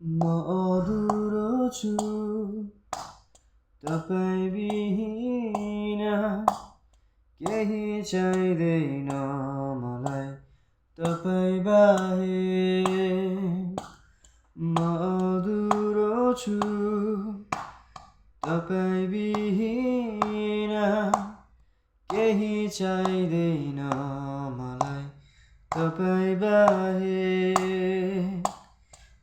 म अधुरो छु तपाईँ बिना केही चाहिँदैन मलाई तपाईँ बाहेक म अधुरो छु तपाईँ बिना केही चाहिँदैन मलाई तपाईँ बाहेक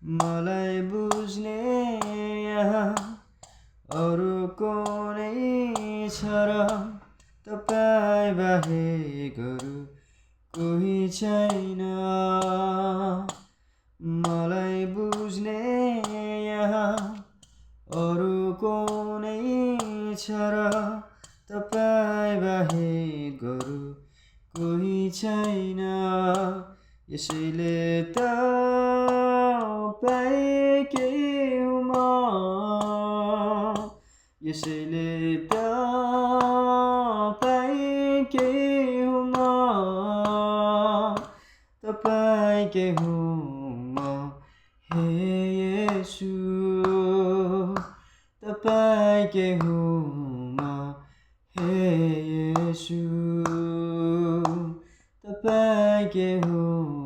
मलाई बुझ्ने यहाँ अरू कुनै छ र तपाईँ बाहेक अरू कोही छैन मलाई बुझ्ने यहाँ अरू कुनै छ र तपाईँ बाहेक अरू कोही छैन यसैले तपाईँकै हुँ म यसैले तपाईँकै हुँ म तपाईँकै हुँ म हे येशू तपाईँकै हुँ म हे येशू तपाईँकै हुँ